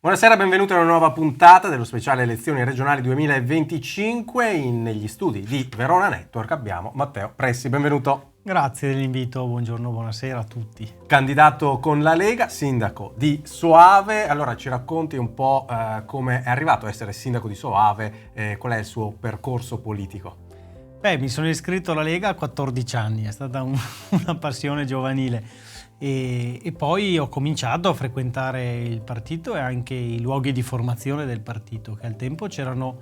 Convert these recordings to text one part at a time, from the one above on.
Buonasera, benvenuti a una nuova puntata dello speciale elezioni regionali 2025. Negli studi di Verona Network abbiamo Matteo Pressi, benvenuto. Grazie dell'invito, buongiorno, buonasera a tutti. Candidato con la Lega, sindaco di Soave. Allora ci racconti un po' come è arrivato a essere sindaco di Soave, qual è il suo percorso politico? Mi sono iscritto alla Lega a 14 anni, è stata una passione giovanile e poi ho cominciato a frequentare il partito e anche i luoghi di formazione del partito, che al tempo c'erano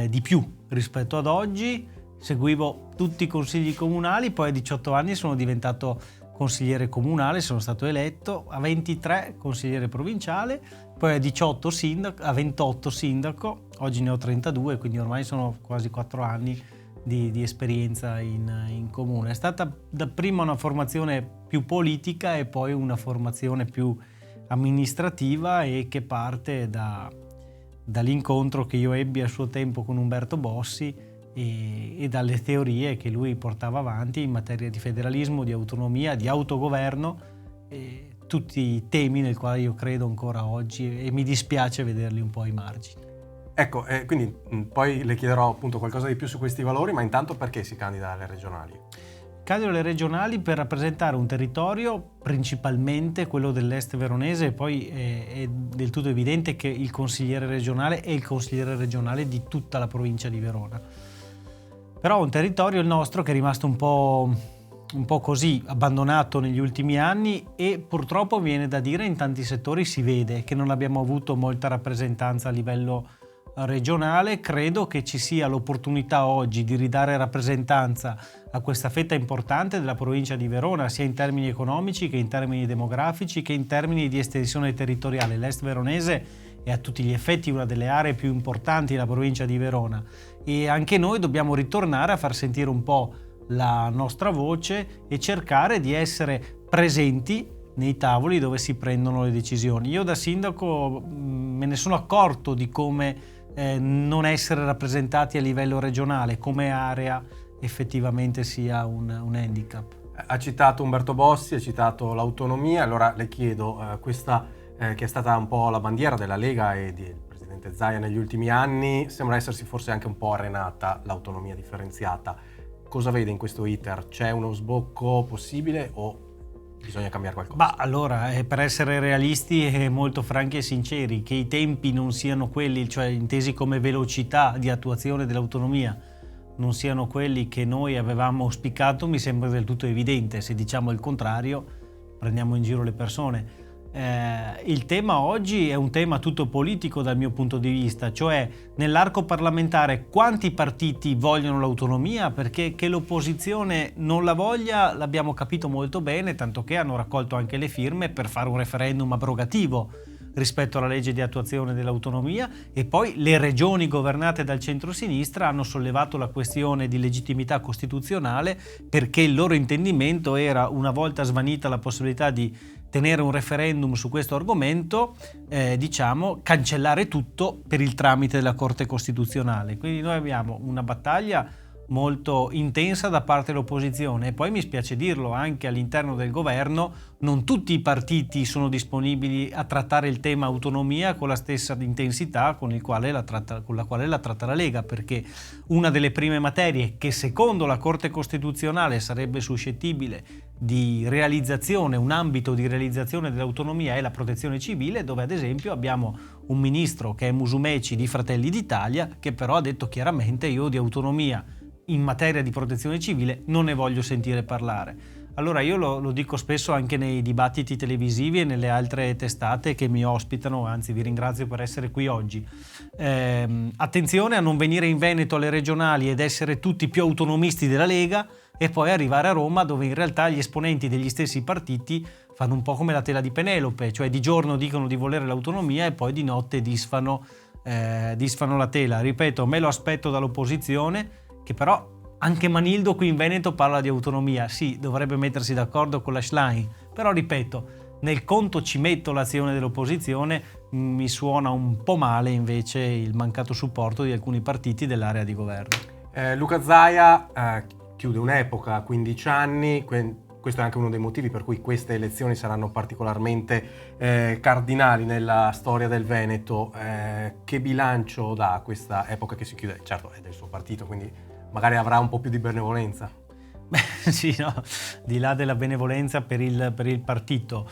di più rispetto ad oggi. Seguivo tutti i consigli comunali, poi a 18 anni sono diventato consigliere comunale, sono stato eletto, a 23 consigliere provinciale, poi a 28 sindaco, oggi ne ho 32, quindi ormai sono quasi 4 anni di esperienza in comune. È stata dapprima una formazione più politica e poi una formazione più amministrativa e che parte dall'incontro che io ebbi a suo tempo con Umberto Bossi e dalle teorie che lui portava avanti in materia di federalismo, di autonomia, di autogoverno, tutti i temi nel quali io credo ancora oggi e mi dispiace vederli un po' ai margini. Ecco, quindi poi le chiederò appunto qualcosa di più su questi valori, ma intanto perché si candida alle regionali? Candido alle regionali per rappresentare un territorio, principalmente quello dell'est veronese, e poi è del tutto evidente che il consigliere regionale è il consigliere regionale di tutta la provincia di Verona. Però un territorio, il nostro, che è rimasto un po' così, abbandonato negli ultimi anni e purtroppo viene da dire in tanti settori si vede che non abbiamo avuto molta rappresentanza a livello regionale. Credo che ci sia l'opportunità oggi di ridare rappresentanza a questa fetta importante della provincia di Verona, sia in termini economici che in termini demografici che in termini di estensione territoriale. L'est veronese è a tutti gli effetti una delle aree più importanti della provincia di Verona e anche noi dobbiamo ritornare a far sentire un po' la nostra voce e cercare di essere presenti nei tavoli dove si prendono le decisioni. Io da sindaco me ne sono accorto di come non essere rappresentati a livello regionale come area effettivamente sia un handicap. Ha citato Umberto Bossi, ha citato l'autonomia, allora le chiedo, questa che è stata un po' la bandiera della Lega e del presidente Zaia negli ultimi anni, sembra essersi forse anche un po' arenata l'autonomia differenziata. Cosa vede in questo iter? C'è uno sbocco possibile o bisogna cambiare qualcosa? Allora, per essere realisti e molto franchi e sinceri, che i tempi non siano quelli, cioè intesi come velocità di attuazione dell'autonomia, non siano quelli che noi avevamo auspicato, mi sembra del tutto evidente. Se diciamo il contrario, prendiamo in giro le persone. Il tema oggi è un tema tutto politico dal mio punto di vista, cioè nell'arco parlamentare quanti partiti vogliono l'autonomia, perché che l'opposizione non la voglia l'abbiamo capito molto bene, tanto che hanno raccolto anche le firme per fare un referendum abrogativo rispetto alla legge di attuazione dell'autonomia e poi le regioni governate dal centro-sinistra hanno sollevato la questione di legittimità costituzionale perché il loro intendimento era, una volta svanita la possibilità di tenere un referendum su questo argomento, cancellare tutto per il tramite della Corte Costituzionale. Quindi noi abbiamo una battaglia molto intensa da parte dell'opposizione e poi mi spiace dirlo anche all'interno del governo non tutti i partiti sono disponibili a trattare il tema autonomia con la stessa intensità con la quale la tratta la Lega, perché una delle prime materie che secondo la Corte Costituzionale sarebbe suscettibile di realizzazione, un ambito di realizzazione dell'autonomia è la protezione civile, dove ad esempio abbiamo un ministro che è Musumeci di Fratelli d'Italia che però ha detto chiaramente io di autonomia in materia di protezione civile non ne voglio sentire parlare. Allora io lo dico spesso anche nei dibattiti televisivi e nelle altre testate che mi ospitano, anzi vi ringrazio per essere qui oggi. Attenzione a non venire in Veneto alle regionali ed essere tutti più autonomisti della Lega e poi arrivare a Roma dove in realtà gli esponenti degli stessi partiti fanno un po' come la tela di Penelope, cioè di giorno dicono di volere l'autonomia e poi di notte disfano la tela. Ripeto, me lo aspetto dall'opposizione, che però anche Manildo qui in Veneto parla di autonomia, sì, dovrebbe mettersi d'accordo con la Schlein, però ripeto, nel conto ci metto l'azione dell'opposizione, mi suona un po' male invece il mancato supporto di alcuni partiti dell'area di governo. Luca Zaia chiude un'epoca, 15 anni, questo è anche uno dei motivi per cui queste elezioni saranno particolarmente cardinali nella storia del Veneto. Che bilancio dà questa epoca che si chiude? Certo, è del suo partito, quindi magari avrà un po' più di benevolenza. Beh, sì, no, di là della benevolenza per il partito.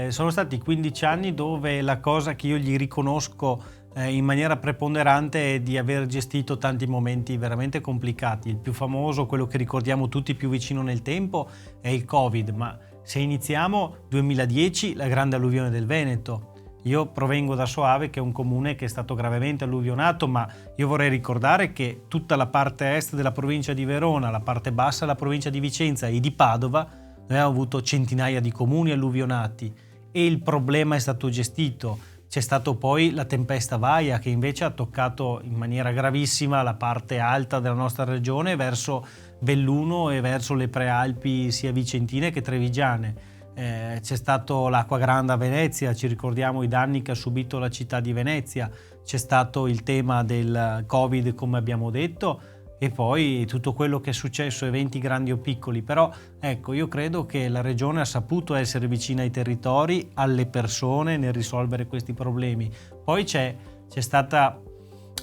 Sono stati 15 anni dove la cosa che io gli riconosco in maniera preponderante è di aver gestito tanti momenti veramente complicati. Il più famoso, quello che ricordiamo tutti più vicino nel tempo, è il Covid, ma se iniziamo 2010, la grande alluvione del Veneto. Io provengo da Soave, che è un comune che è stato gravemente alluvionato, ma io vorrei ricordare che tutta la parte est della provincia di Verona, la parte bassa della provincia di Vicenza e di Padova, noi abbiamo avuto centinaia di comuni alluvionati e il problema è stato gestito. C'è stato poi la tempesta Vaia, che invece ha toccato in maniera gravissima la parte alta della nostra regione verso Belluno e verso le prealpi sia vicentine che trevigiane. C'è stato l'acqua grande a Venezia, ci ricordiamo i danni che ha subito la città di Venezia, c'è stato il tema del Covid, come abbiamo detto, e poi tutto quello che è successo, eventi grandi o piccoli. Però ecco, io credo che la regione ha saputo essere vicina ai territori, alle persone nel risolvere questi problemi. Poi c'è stata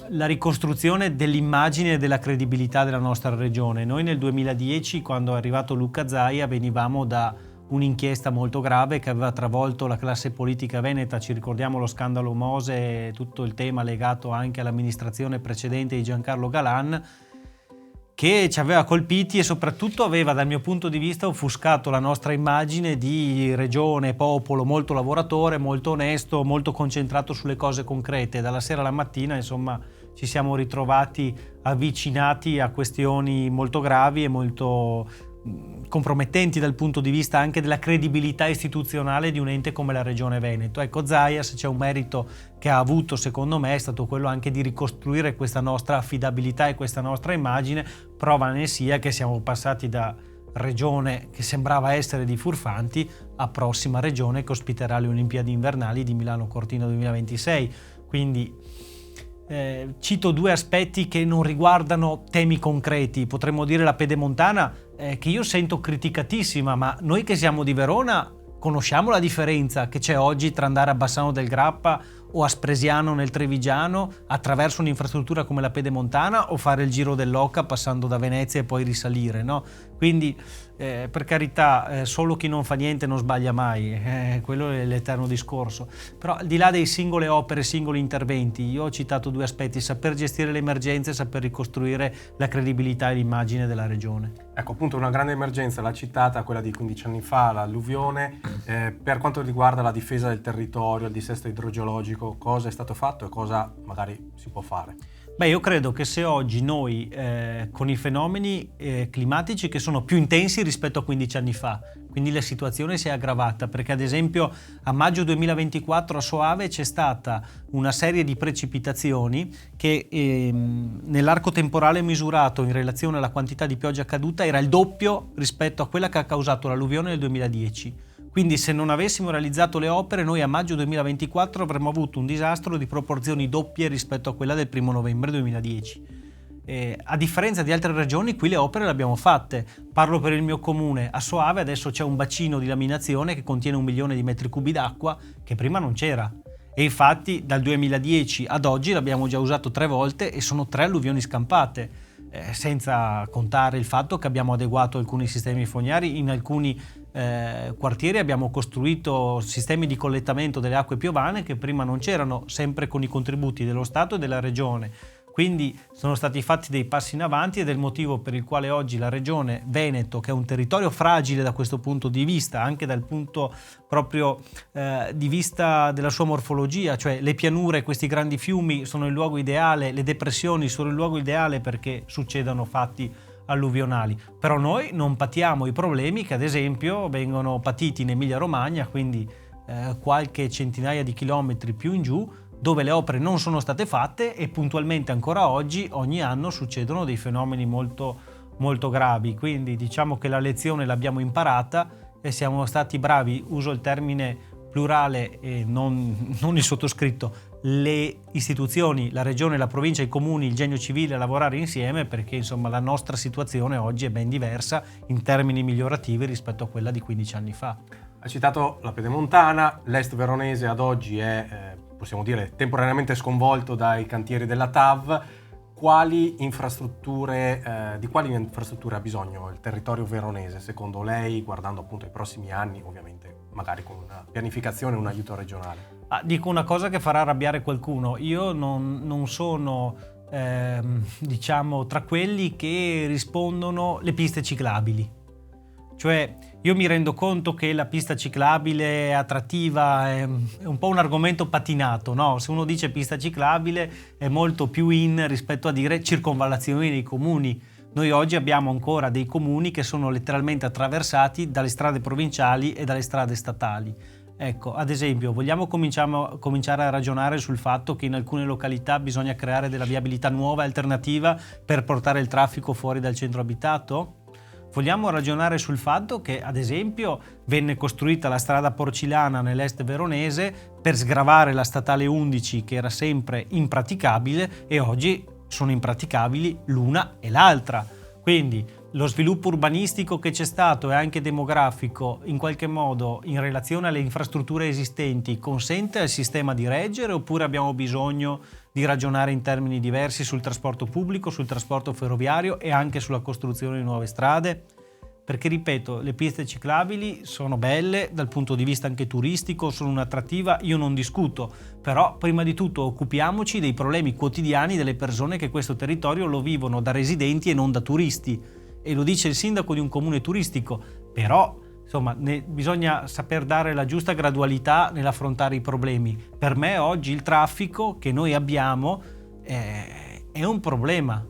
la ricostruzione dell'immagine e della credibilità della nostra regione. Noi nel 2010, quando è arrivato Luca Zaia, venivamo da un'inchiesta molto grave che aveva travolto la classe politica veneta. Ci ricordiamo lo scandalo Mose e tutto il tema legato anche all'amministrazione precedente di Giancarlo Galan, che ci aveva colpiti e soprattutto aveva, dal mio punto di vista, offuscato la nostra immagine di regione, popolo molto lavoratore, molto onesto, molto concentrato sulle cose concrete. Dalla sera alla mattina, insomma, ci siamo ritrovati avvicinati a questioni molto gravi e molto compromettenti dal punto di vista anche della credibilità istituzionale di un ente come la Regione Veneto. Ecco, Zaia, se c'è un merito che ha avuto, secondo me, è stato quello anche di ricostruire questa nostra affidabilità e questa nostra immagine. Prova ne sia che siamo passati da regione che sembrava essere di furfanti a prossima regione che ospiterà le Olimpiadi invernali di Milano Cortina 2026. Quindi cito due aspetti che non riguardano temi concreti. Potremmo dire la pedemontana, che io sento criticatissima, ma noi che siamo di Verona conosciamo la differenza che c'è oggi tra andare a Bassano del Grappa o a Spresiano nel Trevigiano attraverso un'infrastruttura come la pedemontana o fare il giro dell'Oca passando da Venezia e poi risalire, no? Quindi per carità, solo chi non fa niente non sbaglia mai, quello è l'eterno discorso. Però al di là dei singole opere, singoli interventi, io ho citato due aspetti: saper gestire le emergenze e saper ricostruire la credibilità e l'immagine della regione. Ecco, appunto, una grande emergenza l'ha citata, quella di 15 anni fa, l'alluvione. Per quanto riguarda la difesa del territorio, il dissesto idrogeologico, cosa è stato fatto e cosa magari si può fare? Beh, io credo che se oggi noi, con i fenomeni climatici che sono più intensi rispetto a 15 anni fa, quindi la situazione si è aggravata, perché ad esempio a maggio 2024 a Soave c'è stata una serie di precipitazioni che nell'arco temporale misurato in relazione alla quantità di pioggia caduta era il doppio rispetto a quella che ha causato l'alluvione nel 2010. Quindi se non avessimo realizzato le opere, noi a maggio 2024 avremmo avuto un disastro di proporzioni doppie rispetto a quella del 1 novembre 2010. A differenza di altre regioni, qui le opere le abbiamo fatte. Parlo per il mio comune. A Soave adesso c'è un bacino di laminazione che contiene 1 milione di metri cubi d'acqua che prima non c'era. E infatti dal 2010 ad oggi l'abbiamo già usato 3 volte e sono 3 alluvioni scampate. Senza contare il fatto che abbiamo adeguato alcuni sistemi fognari, in alcuni quartieri abbiamo costruito sistemi di collettamento delle acque piovane che prima non c'erano, sempre con i contributi dello Stato e della Regione. Quindi sono stati fatti dei passi in avanti ed è il motivo per il quale oggi la Regione Veneto, che è un territorio fragile da questo punto di vista, anche dal punto proprio di vista della sua morfologia, cioè le pianure, questi grandi fiumi sono il luogo ideale, le depressioni sono il luogo ideale perché succedano fatti alluvionali. Però noi non patiamo i problemi che ad esempio vengono patiti in Emilia Romagna, quindi qualche centinaia di chilometri più in giù, dove le opere non sono state fatte e puntualmente ancora oggi, ogni anno, succedono dei fenomeni molto, molto gravi. Quindi diciamo che la lezione l'abbiamo imparata e siamo stati bravi, uso il termine plurale e non il sottoscritto, le istituzioni, la regione, la provincia, i comuni, il genio civile a lavorare insieme, perché insomma la nostra situazione oggi è ben diversa in termini migliorativi rispetto a quella di 15 anni fa. Ha citato la Pedemontana, l'Est veronese ad oggi è, possiamo dire, temporaneamente sconvolto dai cantieri della TAV. Di quali infrastrutture ha bisogno il territorio veronese, secondo lei, guardando appunto ai prossimi anni, ovviamente magari con una pianificazione e un aiuto regionale? Dico una cosa che farà arrabbiare qualcuno. Io non sono diciamo tra quelli che rispondono le piste ciclabili. Cioè, io mi rendo conto che la pista ciclabile attrattiva è un po' un argomento patinato, no? Se uno dice pista ciclabile è molto più in rispetto a dire circonvallazioni dei comuni. Noi oggi abbiamo ancora dei comuni che sono letteralmente attraversati dalle strade provinciali e dalle strade statali. Ecco, ad esempio, vogliamo cominciare a ragionare sul fatto che in alcune località bisogna creare della viabilità nuova e alternativa per portare il traffico fuori dal centro abitato? Vogliamo ragionare sul fatto che, ad esempio, venne costruita la strada Porcilana nell'est veronese per sgravare la statale 11, che era sempre impraticabile, e oggi sono impraticabili l'una e l'altra. Quindi lo sviluppo urbanistico che c'è stato e anche demografico, in qualche modo, in relazione alle infrastrutture esistenti, consente al sistema di reggere, oppure abbiamo bisogno di ragionare in termini diversi sul trasporto pubblico, sul trasporto ferroviario e anche sulla costruzione di nuove strade? Perché, ripeto, le piste ciclabili sono belle dal punto di vista anche turistico, sono un'attrattiva, io non discuto, però prima di tutto occupiamoci dei problemi quotidiani delle persone che questo territorio lo vivono da residenti e non da turisti. E lo dice il sindaco di un comune turistico, però insomma bisogna saper dare la giusta gradualità nell'affrontare i problemi. Per me oggi il traffico che noi abbiamo è un problema.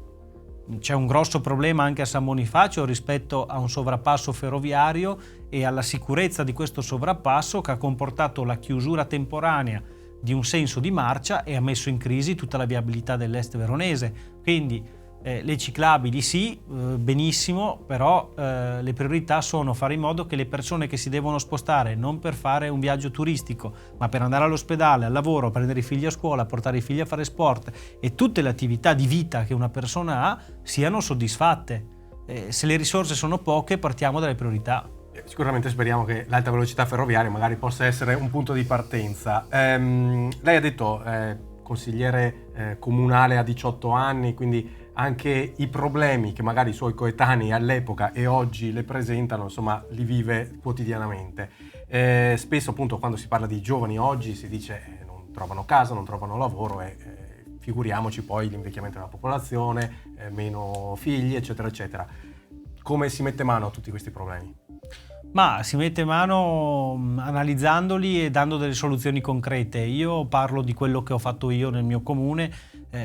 C'è un grosso problema anche a San Bonifacio rispetto a un sovrappasso ferroviario e alla sicurezza di questo sovrappasso, che ha comportato la chiusura temporanea di un senso di marcia e ha messo in crisi tutta la viabilità dell'est veronese. Quindi le ciclabili sì, benissimo, però le priorità sono fare in modo che le persone che si devono spostare non per fare un viaggio turistico, ma per andare all'ospedale, al lavoro, prendere i figli a scuola, portare i figli a fare sport e tutte le attività di vita che una persona ha siano soddisfatte. Se le risorse sono poche, partiamo dalle priorità. Sicuramente speriamo che l'alta velocità ferroviaria magari possa essere un punto di partenza. Lei ha detto consigliere comunale a 18 anni, quindi anche i problemi che magari i suoi coetanei all'epoca e oggi le presentano, insomma, li vive quotidianamente. Spesso appunto quando si parla di giovani oggi si dice non trovano casa, non trovano lavoro e figuriamoci poi l'invecchiamento della popolazione, meno figli, eccetera, eccetera. Come si mette mano a tutti questi problemi? Ma si mette mano analizzandoli e dando delle soluzioni concrete. Io parlo di quello che ho fatto io nel mio comune.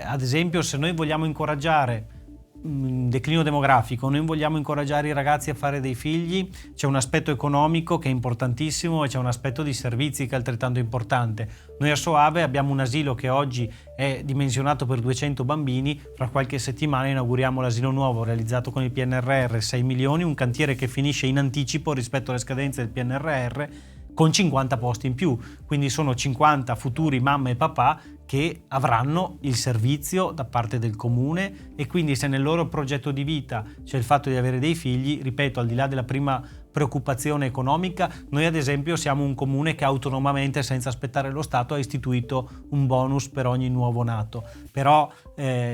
Ad esempio, se noi vogliamo incoraggiare un declino demografico, noi vogliamo incoraggiare i ragazzi a fare dei figli, c'è un aspetto economico che è importantissimo e c'è un aspetto di servizi che è altrettanto importante. Noi a Soave abbiamo un asilo che oggi è dimensionato per 200 bambini, fra qualche settimana inauguriamo l'asilo nuovo realizzato con il PNRR, 6 milioni, un cantiere che finisce in anticipo rispetto alle scadenze del PNRR, con 50 posti in più, quindi sono 50 futuri mamma e papà che avranno il servizio da parte del comune, e quindi se nel loro progetto di vita c'è il fatto di avere dei figli, ripeto, al di là della prima preoccupazione economica, noi ad esempio siamo un comune che autonomamente, senza aspettare lo Stato, ha istituito un bonus per ogni nuovo nato. Però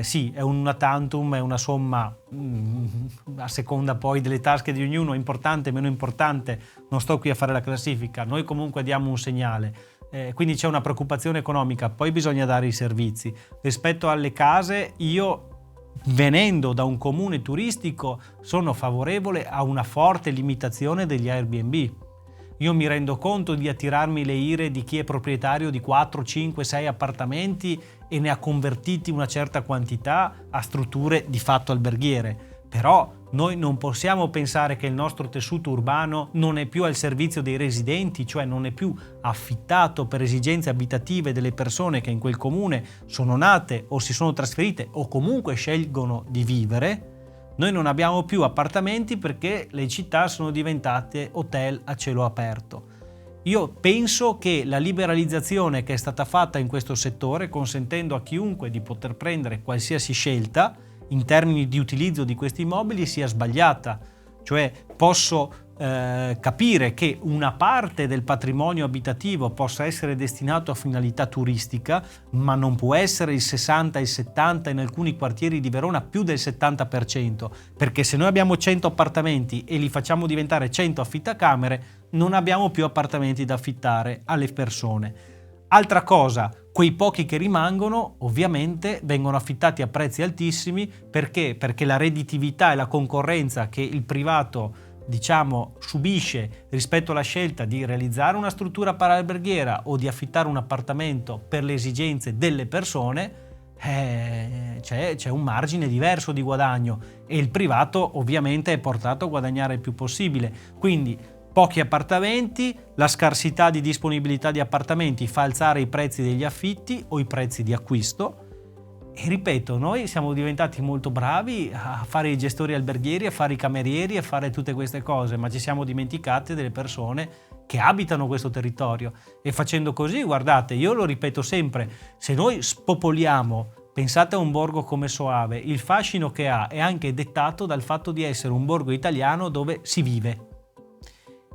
sì, è un una tantum, è una somma a seconda poi delle tasche di ognuno, importante, meno importante, non sto qui a fare la classifica, noi comunque diamo un segnale. Quindi c'è una preoccupazione economica, poi bisogna dare i servizi. Rispetto alle case, io, venendo da un comune turistico, sono favorevole a una forte limitazione degli Airbnb. Io mi rendo conto di attirarmi le ire di chi è proprietario di 4, 5, 6 appartamenti e ne ha convertiti una certa quantità a strutture di fatto alberghiere. Però noi non possiamo pensare che il nostro tessuto urbano non è più al servizio dei residenti, cioè non è più affittato per esigenze abitative delle persone che in quel comune sono nate o si sono trasferite o comunque scelgono di vivere. Noi non abbiamo più appartamenti perché le città sono diventate hotel a cielo aperto. Io penso che la liberalizzazione che è stata fatta in questo settore, consentendo a chiunque di poter prendere qualsiasi scelta in termini di utilizzo di questi immobili, sia sbagliata. Cioè posso capire che una parte del patrimonio abitativo possa essere destinato a finalità turistica, ma non può essere il 60, il 70, in alcuni quartieri di Verona più del 70%, perché se noi abbiamo 100 appartamenti e li facciamo diventare 100 affittacamere, non abbiamo più appartamenti da affittare alle persone. Altra cosa, quei pochi che rimangono ovviamente vengono affittati a prezzi altissimi. Perché? Perché la redditività e la concorrenza che il privato subisce rispetto alla scelta di realizzare una struttura paralberghiera o di affittare un appartamento per le esigenze delle persone, c'è un margine diverso di guadagno e il privato ovviamente è portato a guadagnare il più possibile. Quindi pochi appartamenti, la scarsità di disponibilità di appartamenti fa alzare i prezzi degli affitti o i prezzi di acquisto. E ripeto, noi siamo diventati molto bravi a fare i gestori alberghieri, a fare i camerieri, a fare tutte queste cose, ma ci siamo dimenticati delle persone che abitano questo territorio. E facendo così, guardate, io lo ripeto sempre, se noi spopoliamo, pensate a un borgo come Soave, il fascino che ha è anche dettato dal fatto di essere un borgo italiano dove si vive.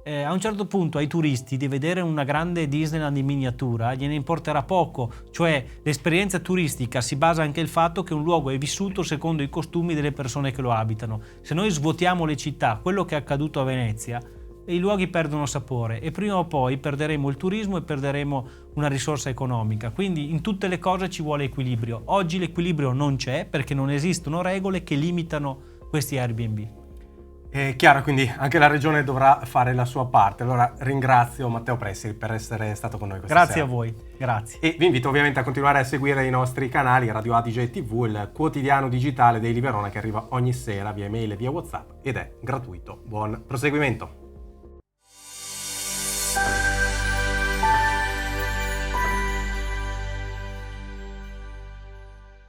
A un certo punto ai turisti di vedere una grande Disneyland in miniatura gliene importerà poco, cioè l'esperienza turistica si basa anche sul fatto che un luogo è vissuto secondo i costumi delle persone che lo abitano. Se noi svuotiamo le città, quello che è accaduto a Venezia, i luoghi perdono sapore e prima o poi perderemo il turismo e perderemo una risorsa economica. Quindi in tutte le cose ci vuole equilibrio. Oggi l'equilibrio non c'è perché non esistono regole che limitano questi Airbnb. È chiaro, quindi anche la regione dovrà fare la sua parte. Allora ringrazio Matteo Pressi per essere stato con noi questa Grazie sera. a voi, grazie. E vi invito ovviamente a continuare a seguire i nostri canali Radio Adige TV, il quotidiano digitale dei Verona che arriva ogni sera via email e via WhatsApp ed è gratuito. Buon proseguimento.